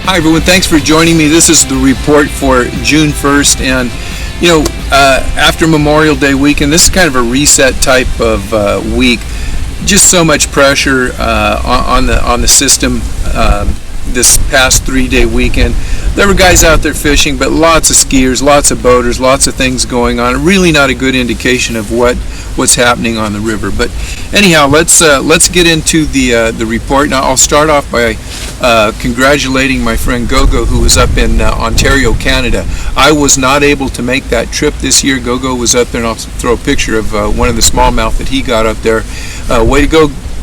Hi everyone, thanks for joining me. This is the report for June 1st, and after Memorial Day weekend, this is kind of a reset type of week. Just so much pressure on the system this past 3-day weekend. There were guys out there fishing, but lots of skiers, lots of boaters, lots of things going on. Really not a good indication of what's happening on the river. But anyhow, let's get into the report. Now I'll start off by congratulating my friend Gogo, who was up in Ontario, Canada. I was not able to make that trip this year. Gogo was up there, and I'll throw a picture of one of the smallmouth that he got up there.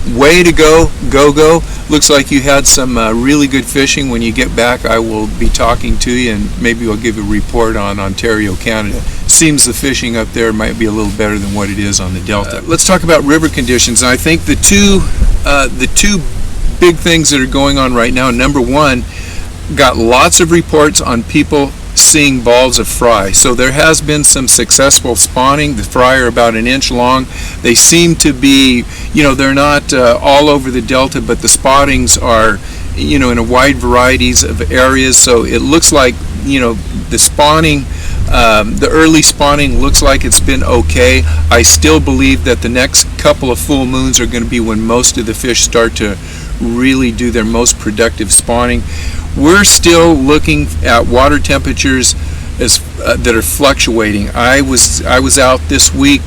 Way to go, Gogo. Looks like you had some really good fishing. When you get back, I will be talking to you, and maybe I'll give a report on Ontario, Canada. Seems the fishing up there might be a little better than what it is on the Delta. Let's talk about river conditions. And I think the two big things that are going on right now. Number one, got lots of reports on people seeing balls of fry. So there has been some successful spawning. The fry are about 1 inch long. They seem to be, they're not all over the Delta, but the spottings are, in a wide varieties of areas. So it looks like, the spawning, the early spawning looks like it's been okay. I still believe that the next couple of full moons are going to be when most of the fish start to really do their most productive spawning. We're still looking at water temperatures that are fluctuating. I was out this week,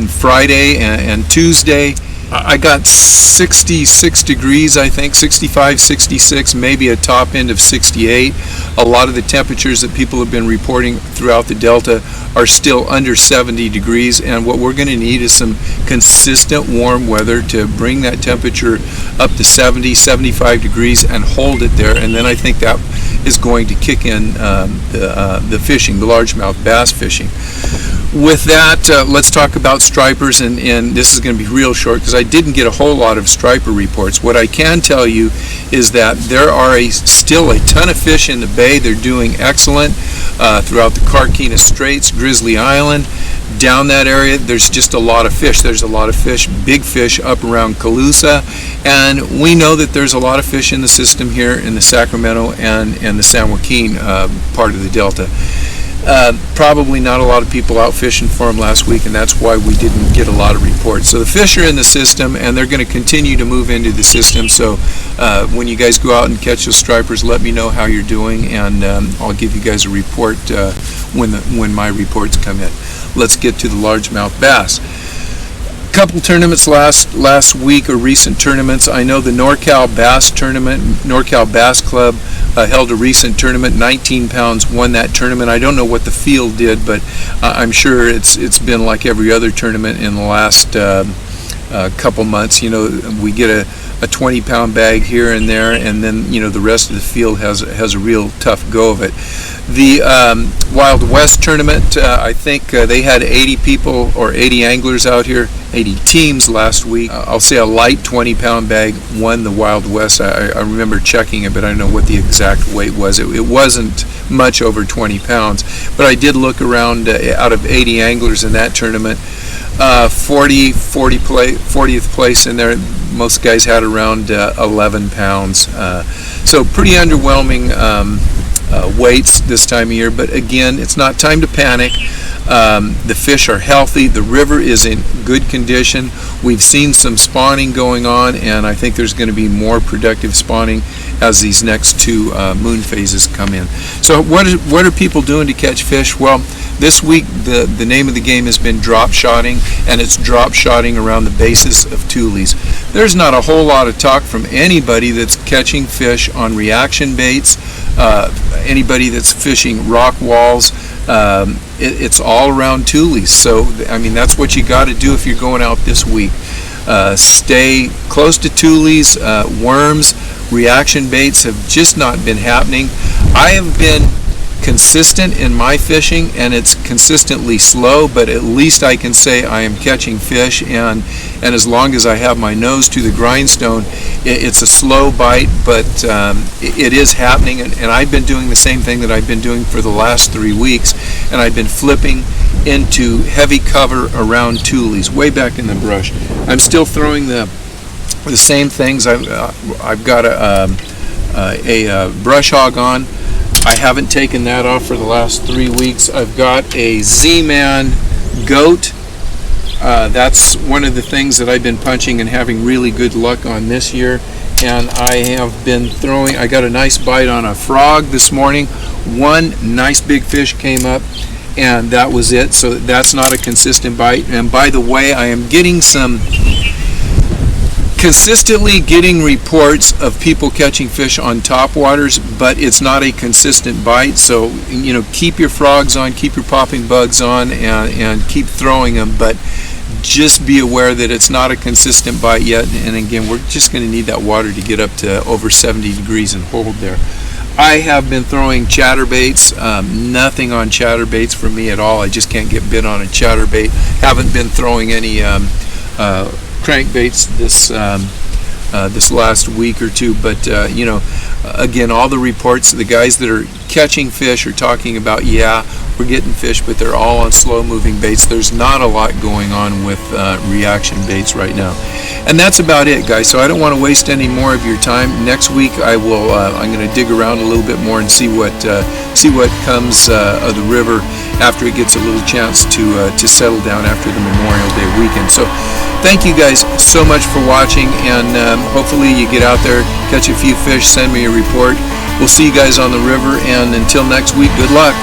Friday and Tuesday. I got 66 degrees, I think, 65, 66, maybe a top end of 68. A lot of the temperatures that people have been reporting throughout the Delta are still under 70 degrees, and what we're going to need is some consistent warm weather to bring that temperature up to 70, 75 degrees and hold it there, and then I think that is going to kick in the fishing, the largemouth bass fishing. With that, let's talk about stripers, and this is going to be real short because I didn't get a whole lot of striper reports. What I can tell you is that there are still a ton of fish in the bay. They're doing excellent throughout the Carquinez Straits, Grizzly Island. Down that area, there's just a lot of fish. There's a lot of fish, big fish up around Calusa, and we know that there's a lot of fish in the system here in the Sacramento and the San Joaquin part of the Delta. Probably not a lot of people out fishing for them last week, and that's why we didn't get a lot of reports. So the fish are in the system, and they're going to continue to move into the system. So when you guys go out and catch those stripers, let me know how you're doing, and I'll give you guys a report when my reports come in. Let's get to the largemouth bass. Couple tournaments last week, or recent tournaments. I know the NorCal Bass Tournament, NorCal Bass Club held a recent tournament. 19 pounds won that tournament. I don't know what the field did, but I'm sure it's been like every other tournament in the last couple months. We get a 20-pound bag here and there, and then the rest of the field has a real tough go of it. The Wild West tournament, I think they had 80 people or 80 anglers out here, 80 teams last week. I'll say a light 20-pound bag won the Wild West. I remember checking it, but I don't know what the exact weight was. It wasn't much over 20 pounds, but I did look around. Out of 80 anglers in that tournament, 40th place in there. Most guys had around 11 pounds. So pretty underwhelming weights this time of year, but again, it's not time to panic. The fish are healthy. The river is in good condition. We've seen some spawning going on, and I think there's going to be more productive spawning as these next two moon phases come in. So what are people doing to catch fish? Well, this week the name of the game has been drop shotting, and it's drop shotting around the bases of tules. There's not a whole lot of talk from anybody that's catching fish on reaction baits, anybody that's fishing rock walls. It's all around tules. So I mean, that's what you got to do if you're going out this week. Stay close to tules. Worms, reaction baits have just not been happening. I have been consistent in my fishing, and it's consistently slow, but at least I can say I am catching fish, and as long as I have my nose to the grindstone, it's a slow bite, but it is happening, and I've been doing the same thing that I've been doing for the last 3 weeks, and I've been flipping into heavy cover around tules, way back in the brush. I'm still throwing the same things. I've got a brush hog on. I haven't taken that off for the last 3 weeks. I've got a Z-Man goat. That's one of the things that I've been punching and having really good luck on this year. And I have been throwing, I got a nice bite on a frog this morning. One nice big fish came up, and that was it. So that's not a consistent bite. And by the way, I am getting consistently getting reports of people catching fish on top waters, but it's not a consistent bite. So, you know, keep your frogs on, keep your popping bugs on, and keep throwing them, but just be aware that it's not a consistent bite yet. And again, we're just going to need that water to get up to over 70 degrees and hold there. I have been throwing chatterbaits. Nothing on chatterbaits for me at all. I just can't get bit on a chatterbait. Haven't been throwing any crankbaits this last week or two, but you know, again, all the reports, the guys that are catching fish are talking about, yeah, we're getting fish, but they're all on slow-moving baits. There's not a lot going on with reaction baits right now, and that's about it, guys. So I don't want to waste any more of your time. Next week, I'm going to dig around a little bit more and see what comes of the river after it gets a little chance to settle down after the Memorial Day weekend. So thank you guys so much for watching, and hopefully you get out there, catch a few fish, send me a report. We'll see you guys on the river, and until next week, good luck.